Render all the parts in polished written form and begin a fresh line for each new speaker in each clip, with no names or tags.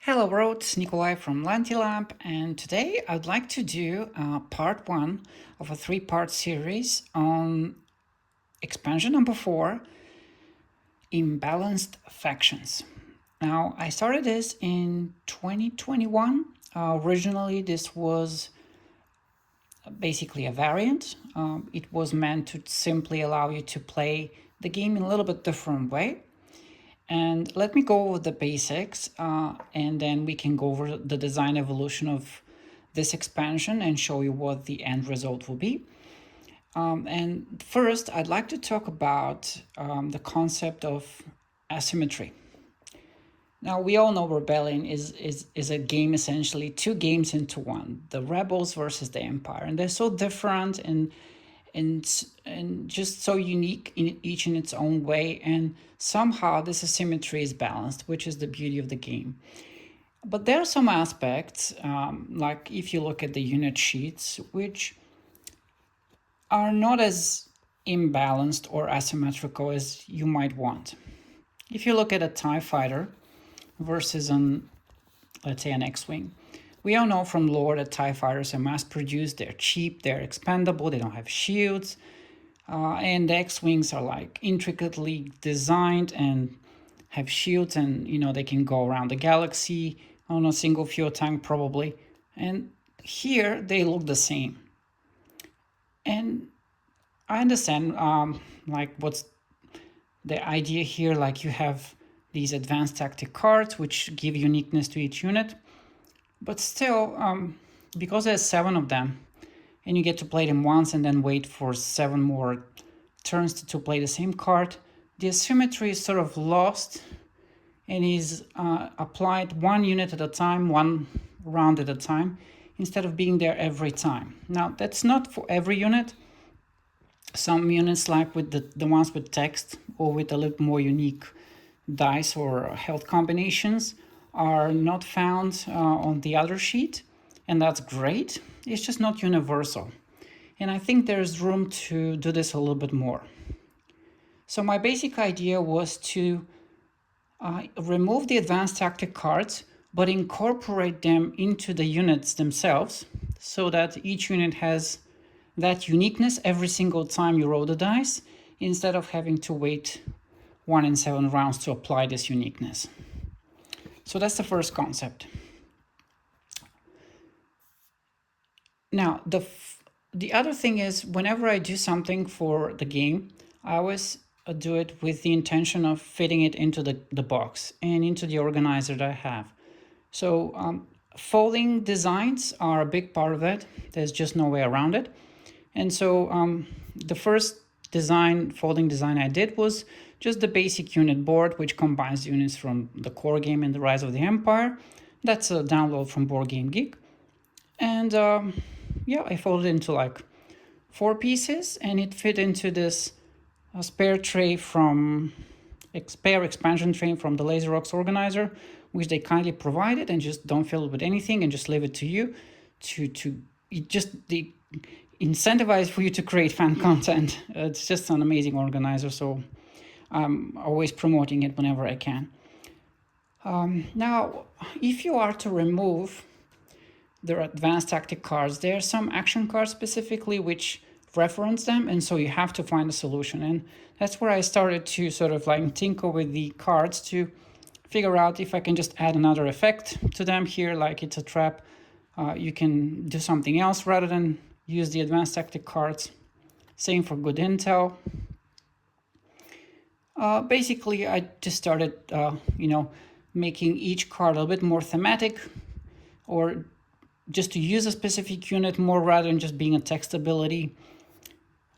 Hello world, it's Nikolai from Lantilab, and today I'd like to do part one of a three-part series on expansion number 4, Imbalanced Factions. Now, I started this in 2021. Originally, this was basically a variant. It was meant to simply allow you to play the game in a little bit different way. And let me go over the basics, and then we can go over the design evolution of this expansion and show you what the end result will be. And first, I'd like to talk about the concept of asymmetry. Now, we all know Rebellion is a game, essentially two games into one, the Rebels versus the Empire. And they're so different and just so unique in each in its own way, and somehow this asymmetry is balanced, which is the beauty of the game. But there are some aspects, like if you look at the unit sheets, which are not as imbalanced or asymmetrical as you might want. If you look at a TIE fighter versus let's say an X-Wing, we all know from lore that TIE fighters are mass-produced, they're cheap, they're expendable, they don't have shields, and the X-Wings are like intricately designed and have shields, and they can go around the galaxy on a single fuel tank probably. And here they look the same. And I understand like what's the idea here, like you have these advanced tactic cards which give uniqueness to each unit. But still, because there's 7 of them, and you get to play them once and then wait for 7 more turns to play the same card, the asymmetry is sort of lost and is applied one unit at a time, one round at a time, instead of being there every time. Now, that's not for every unit. Some units, like with the ones with text or with a little more unique dice or health combinations, are not found on the other sheet, and that's great. It's just not universal. And I think there's room to do this a little bit more. So my basic idea was to remove the advanced tactic cards, but incorporate them into the units themselves so that each unit has that uniqueness every single time you roll the dice, instead of having to wait 1 in 7 rounds to apply this uniqueness. So that's the first concept. Now, the other thing is, whenever I do something for the game, I always do it with the intention of fitting it into the box and into the organizer that I have. So folding designs are a big part of it. There's just no way around it. And so the first folding design I did was just the basic unit board, which combines units from the core game and the Rise of the Empire. That's a download from Board Game Geek. And yeah, I folded into like 4 pieces, and it fit into this spare expansion tray from the Laser Rocks organizer, which they kindly provided, and just don't fill it with anything and just leave it to you they incentivize for you to create fan content. It's just an amazing organizer, so I'm always promoting it whenever I can. Now, if you are to remove the advanced tactic cards, there are some action cards specifically which reference them, and so you have to find a solution. And that's where I started to sort of like tinker with the cards to figure out if I can just add another effect to them here, like it's a trap. You can do something else rather than use the advanced tactic cards. Same for good intel. Basically, I just started, making each card a little bit more thematic, or just to use a specific unit more rather than just being a text ability.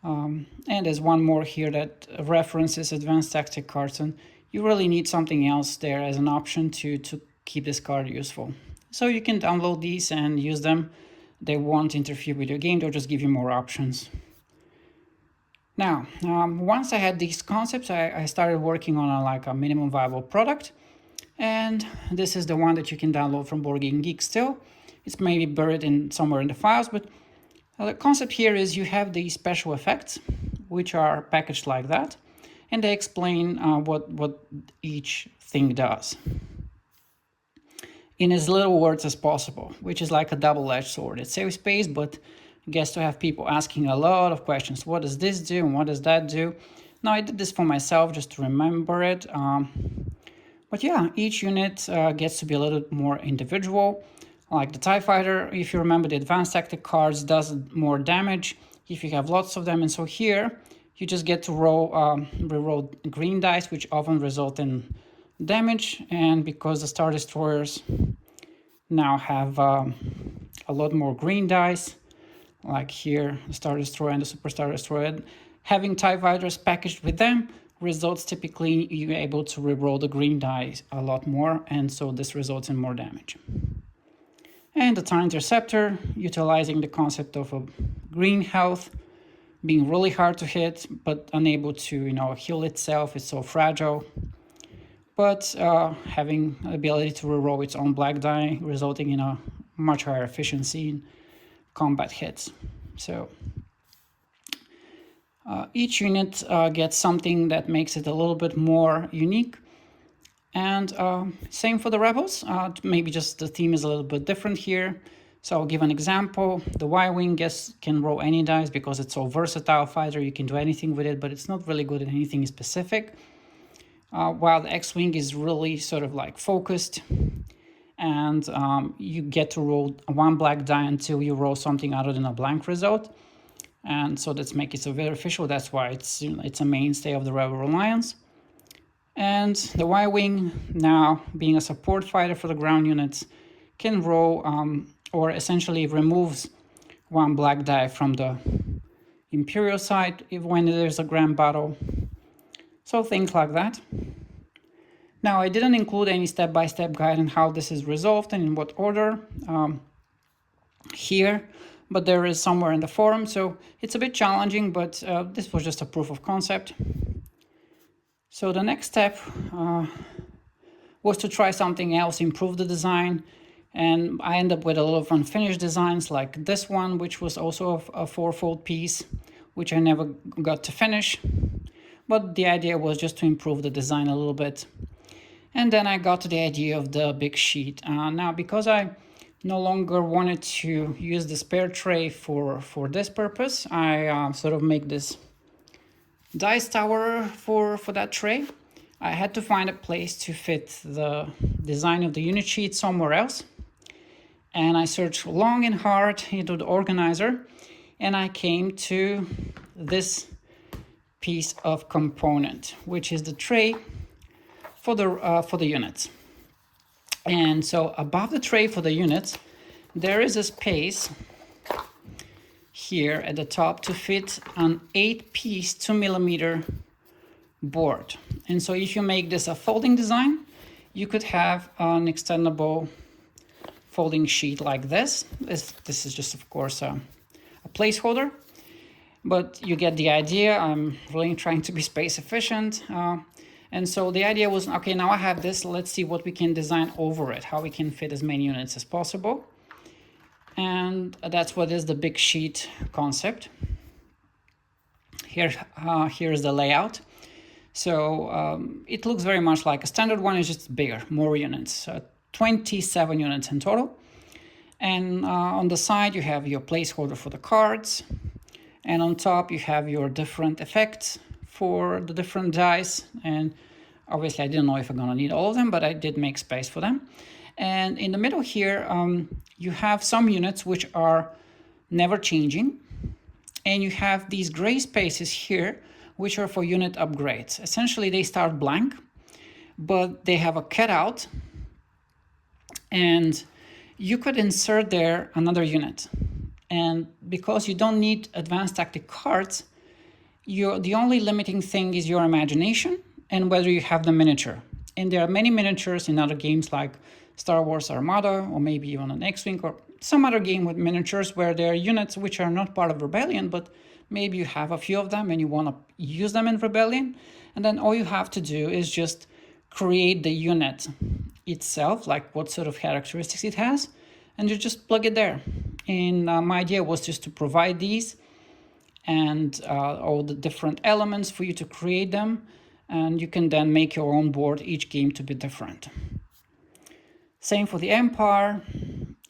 And there's one more here that references advanced tactic cards, and you really need something else there as an option to keep this card useful. So you can download these and use them. They won't interfere with your game, they'll just give you more options. Now, once I had these concepts, I started working on a minimum viable product. And this is the one that you can download from Board Game Geek still. It's maybe buried somewhere in the files, but the concept here is you have these special effects, which are packaged like that, and they explain what each thing does. in as little words as possible, which is like a double-edged sword. It saves space, but gets to have people asking a lot of questions. What does this do and what does that do? Now, I did this for myself just to remember it. But yeah, each unit gets to be a little more individual. Like the TIE Fighter, if you remember, the advanced tactic cards does more damage if you have lots of them. And so here, you just get to reroll green dice, which often result in damage. And because the Star Destroyers now have a lot more green dice, like here, the Star Destroyer and the Super Star Destroyer, having TIE Fighters packaged with them results typically you're able to reroll the green dice a lot more, and so this results in more damage. And the TIE Interceptor, utilizing the concept of a green health, being really hard to hit, but unable to, heal itself. It's so fragile. But having the ability to reroll its own black die, resulting in a much higher efficiency in combat hits. So each unit gets something that makes it a little bit more unique. And same for the Rebels, maybe just the theme is a little bit different here. So I'll give an example. The Y-Wing can roll any dice because it's so versatile fighter, you can do anything with it, but it's not really good at anything specific. While the X-Wing is really sort of like focused, and you get to roll one black die until you roll something other than a blank result. And so that's make it so very official. That's why it's a mainstay of the Rebel Alliance. And the Y-Wing, now being a support fighter for the ground units, can roll or essentially removes one black die from the Imperial side when there's a grand battle. So things like that. Now, I didn't include any step-by-step guide on how this is resolved and in what order here, but there is somewhere in the forum, so it's a bit challenging, but this was just a proof of concept. So the next step was to try something else, improve the design, and I ended up with a lot of unfinished designs like this one, which was also a four-fold piece, which I never got to finish. But the idea was just to improve the design a little bit. And then I got to the idea of the big sheet. Now, because I no longer wanted to use the spare tray for this purpose, I sort of make this dice tower for that tray. I had to find a place to fit the design of the unit sheet somewhere else. And I searched long and hard into the organizer, and I came to this piece of component, which is the tray for the units. And so above the tray for the units, there is a space here at the top to fit an 8-piece 2mm board. And so if you make this a folding design, you could have an extendable folding sheet like this. This is just, of course, a placeholder, but you get the idea. I'm really trying to be space efficient. And so the idea was, okay, now I have this, let's see what we can design over it, how we can fit as many units as possible. And that's what is the big sheet concept. Here's the layout. So it looks very much like a standard one, it's just bigger, more units, 27 units in total. And on the side, you have your placeholder for the cards. And on top, you have your different effects for the different dice. And obviously, I didn't know if I'm going to need all of them, but I did make space for them. And in the middle here, you have some units which are never changing. And you have these gray spaces here, which are for unit upgrades. Essentially, they start blank, but they have a cutout. And you could insert there another unit. And because you don't need advanced tactic cards, the only limiting thing is your imagination and whether you have the miniature. And there are many miniatures in other games like Star Wars Armada, or maybe even an X-Wing, or some other game with miniatures where there are units which are not part of Rebellion, but maybe you have a few of them and you want to use them in Rebellion. And then all you have to do is just create the unit itself, like what sort of characteristics it has, and you just plug it there. And my idea was just to provide these and all the different elements for you to create them, and you can then make your own board, each game to be different. Same for the Empire,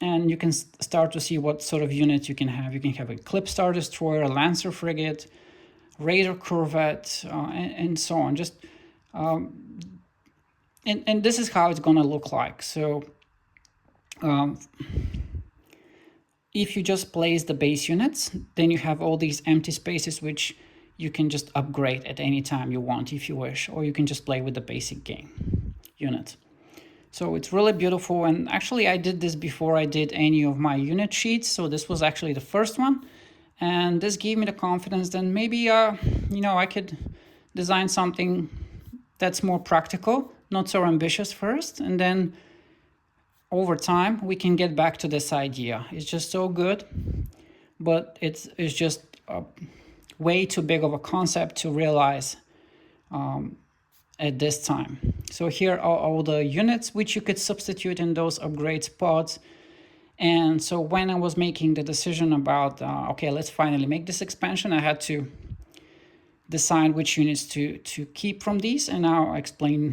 and you can start to see what sort of units you can have. You can have a Clip Star Destroyer, a Lancer Frigate, Raider Corvette, and so on. Just and this is how it's gonna look like. So if you just place the base units, then you have all these empty spaces which you can just upgrade at any time you want if you wish, or you can just play with the basic game unit. So it's really beautiful, and actually I did this before I did any of my unit sheets, so this was actually the first one, and this gave me the confidence that maybe you know, I could design something that's more practical, not so ambitious first, and then over time we can get back to this idea. It's just so good, but it's just way too big of a concept to realize at this time. So here are all the units which you could substitute in those upgrade spots. And so when I was making the decision about, okay, let's finally make this expansion, I had to decide which units to keep from these. And now I'll explain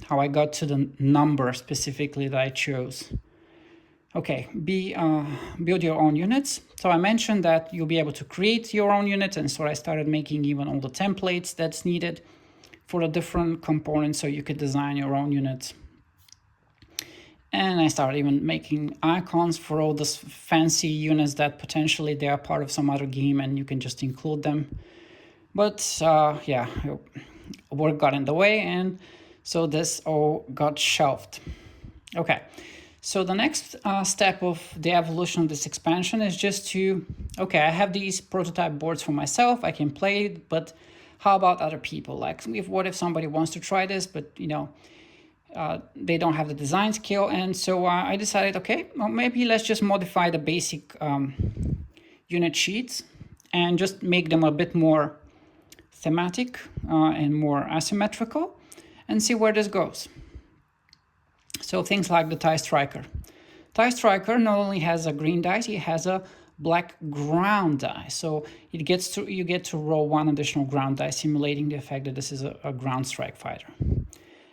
how I got to the number specifically that I chose. Okay, build your own units. So I mentioned that you'll be able to create your own units, and so I started making even all the templates that's needed for the different components so you could design your own units. And I started even making icons for all those fancy units that potentially they are part of some other game and you can just include them. But yeah, work got in the way, and so this all got shelved. Okay, so the next step of the evolution of this expansion is just to, okay, I have these prototype boards for myself, I can play it, but how about other people? Like, what if somebody wants to try this, but you know, they don't have the design skill? And so I decided, okay, well, maybe let's just modify the basic unit sheets and just make them a bit more thematic and more asymmetrical, and see where this goes. So things like the TIE Striker. TIE Striker not only has a green dice, it has a black ground die, so you get to roll one additional ground die, simulating the effect that this is a ground strike fighter.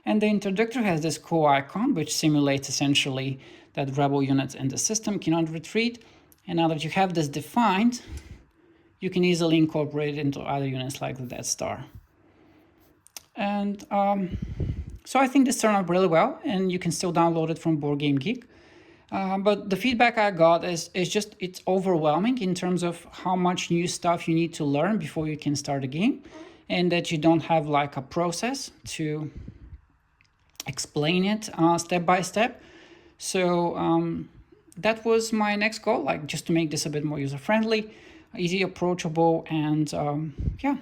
And the Interdictor has this cool icon which simulates essentially that rebel units in the system cannot retreat, and now that you have this defined, you can easily incorporate it into other units like the Death Star. And so I think this turned out really well, and you can still download it from Board Game Geek. But the feedback I got is just, it's overwhelming in terms of how much new stuff you need to learn before you can start a game, and that you don't have like a process to explain it step by step. So that was my next goal, like just to make this a bit more user-friendly, easy, approachable, and yeah.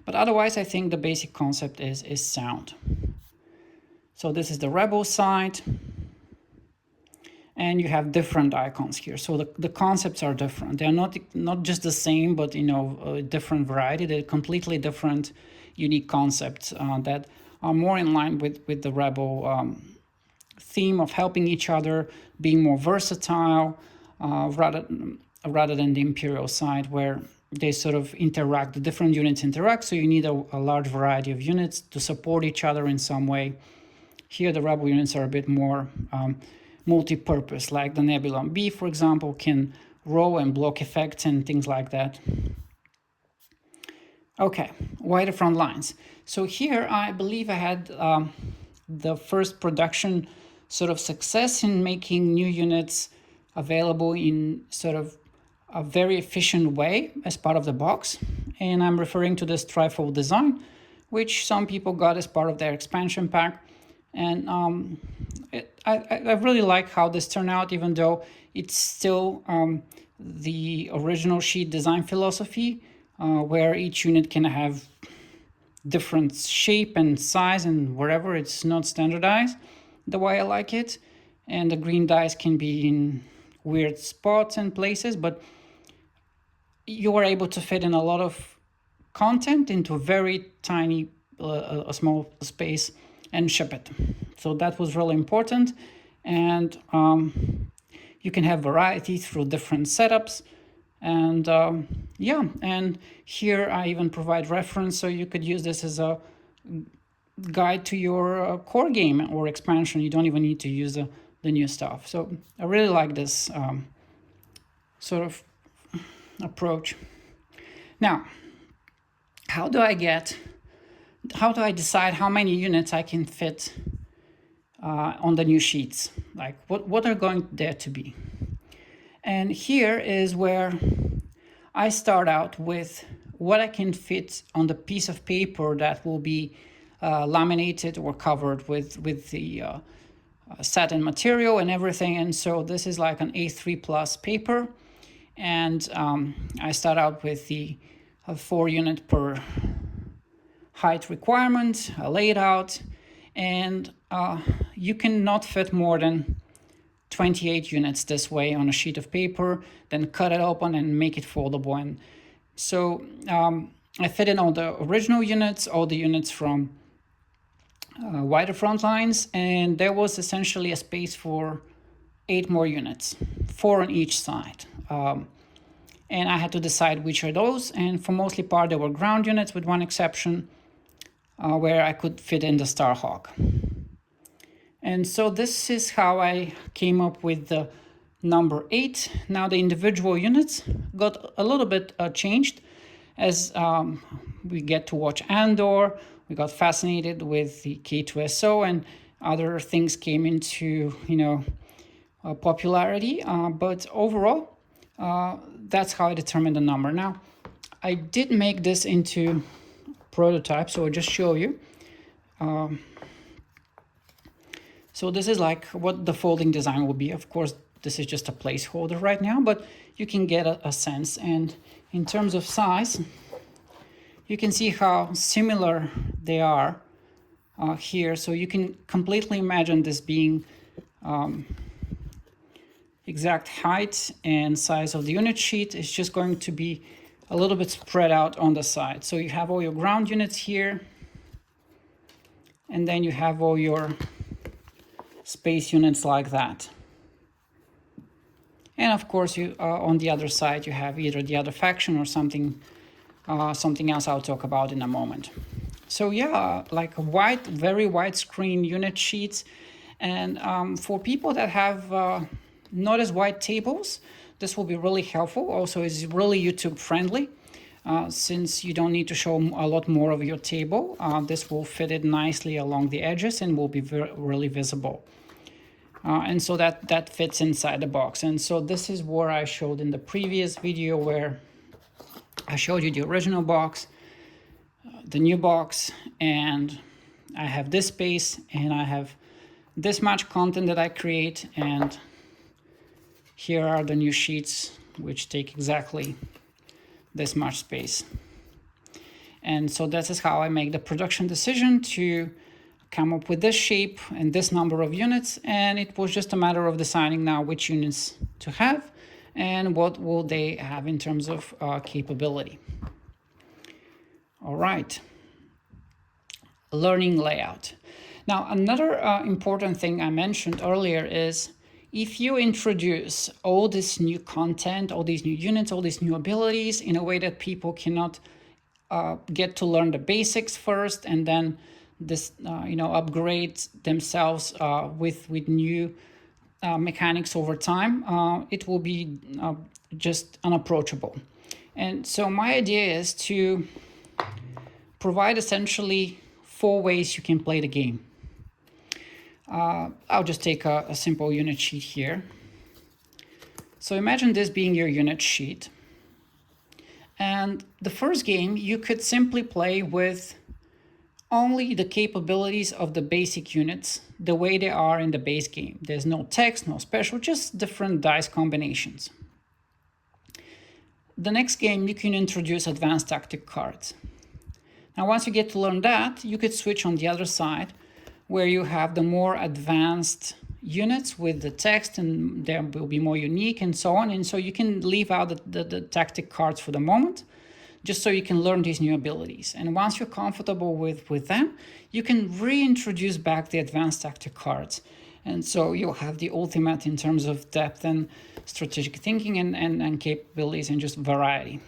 But otherwise, I think the basic concept is sound. So this is the Rebel side. And you have different icons here. So the concepts are different. They're not just the same, but you know, a different variety. They're completely different, unique concepts that are more in line with the Rebel theme of helping each other, being more versatile, rather than the Imperial side, where they sort of interact, the different units interact, so you need a large variety of units to support each other in some way. Here the Rebel units are a bit more multi-purpose, like the Nebulon B, for example, can roll and block effects and things like that. Okay, wider front lines. So here I believe I had the first production sort of success in making new units available in sort of a very efficient way as part of the box. And I'm referring to this trifold design, which some people got as part of their expansion pack. And I really like how this turned out, even though it's still the original sheet design philosophy, where each unit can have different shape and size and wherever. It's not standardized the way I like it. And the green dice can be in weird spots and places, but you are able to fit in a lot of content into a very tiny, a small space and ship it. So that was really important. And you can have variety through different setups. And yeah, and here I even provide reference, so you could use this as a guide to your core game or expansion. You don't even need to use the the new stuff. So I really like this sort of approach. Now, how do I decide how many units I can fit on the new sheets? Like what are going there to be? And here is where I start out with what I can fit on the piece of paper that will be laminated or covered with the satin material and everything. And so this is like an A3 plus paper. And I start out with the 4 unit per height requirement. I lay it out, and you cannot fit more than 28 units this way on a sheet of paper, then cut it open and make it foldable. And so I fit in all the original units, all the units from wider front lines, and there was essentially a space for 8 more units, 4 on each side. And I had to decide which are those, and for mostly part they were ground units with one exception, where I could fit in the Starhawk. And so this is how I came up with the number 8. Now the individual units got a little bit changed as we get to watch Andor. We got fascinated with the K2SO, and other things came into popularity. But overall, that's how I determined the number. Now, I did make this into prototype, so I'll just show you. So this is like what the folding design will be. Of course, this is just a placeholder right now, but you can get a sense. And in terms of size, you can see how similar they are here. So you can completely imagine this being exact height and size of the unit sheet. It's just going to be a little bit spread out on the side. So you have all your ground units here, and then you have all your space units like that. And of course, you on the other side, you have either the other faction or something else I'll talk about in a moment. So yeah, like a very widescreen unit sheets. And for people that have not as wide tables, this will be really helpful. Also, it's really YouTube friendly. Since you don't need to show a lot more of your table, this will fit it nicely along the edges and will be really visible. And so that fits inside the box. And so this is where I showed in the previous video, where I showed you the original box, the new box, and I have this space, and I have this much content that I create, and here are the new sheets, which take exactly this much space. And so this is how I make the production decision to come up with this shape and this number of units. And it was just a matter of deciding now which units to have and what will they have in terms of capability. All right, learning layout. Now, another important thing I mentioned earlier is if you introduce all this new content, all these new units, all these new abilities in a way that people cannot get to learn the basics first and then upgrade themselves with new mechanics over time, it will be just unapproachable. And so my idea is to provide essentially 4 ways you can play the game. I'll just take a simple unit sheet here. So imagine this being your unit sheet. And the first game, you could simply play with only the capabilities of the basic units, the way they are in the base game. There's no text, no special, just different dice combinations. The next game, you can introduce advanced tactic cards. Now, once you get to learn that, you could switch on the other side, where you have the more advanced units with the text, and there will be more unique and so on. And so you can leave out the tactic cards for the moment, just so you can learn these new abilities. And once you're comfortable with them, you can reintroduce back the advanced tactic cards. And so you'll have the ultimate in terms of depth and strategic thinking and capabilities and just variety.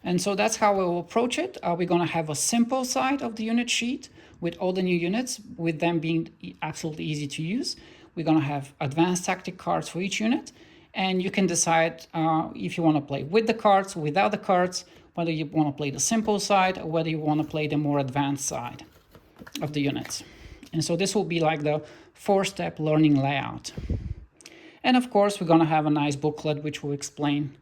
And so that's how we'll approach it. We're going to have a simple side of the unit sheet with all the new units, with them being absolutely easy to use. we're going to have advanced tactic cards for each unit. And you can decide if you want to play with the cards, without the cards, whether you want to play the simple side or whether you want to play the more advanced side of the units. And so this will be like the 4-step learning layout. And of course, we're going to have a nice booklet which will explain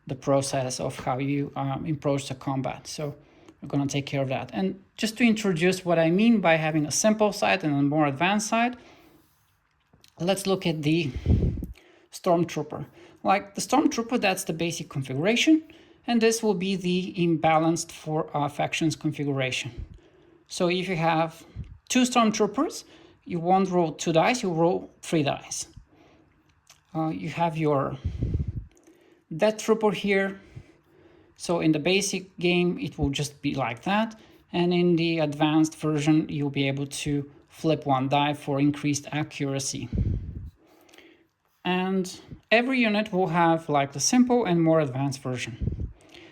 the process of how you approach the combat. So we're going to take care of that. And just to introduce what I mean by having a simple side and a more advanced side, let's look at the Stormtrooper. Like the Stormtrooper, that's the basic configuration, and this will be the imbalanced for factions configuration. So if you have 2 Stormtroopers, you won't roll 2 dice, you roll 3 dice. You have your Death Trooper here. So in the basic game, it will just be like that. And in the advanced version, you'll be able to flip 1 die for increased accuracy. And every unit will have like the simple and more advanced version.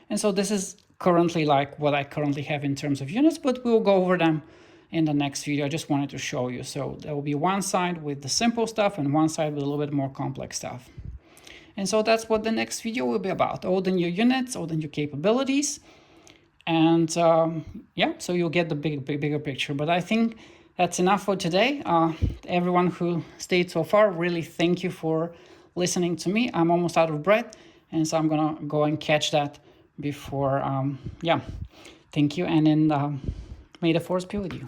And so this is currently like what I currently have in terms of units, but we'll go over them in the next video. I just wanted to show you. So there will be one side with the simple stuff and one side with a little bit more complex stuff. And so that's what the next video will be about. All the new units, all the new capabilities. And yeah, so you'll get the bigger picture. But I think that's enough for today. Everyone who stayed so far, really thank you for listening to me. I'm almost out of breath, and so I'm gonna go and catch that before, yeah, thank you. And then may the force be with you.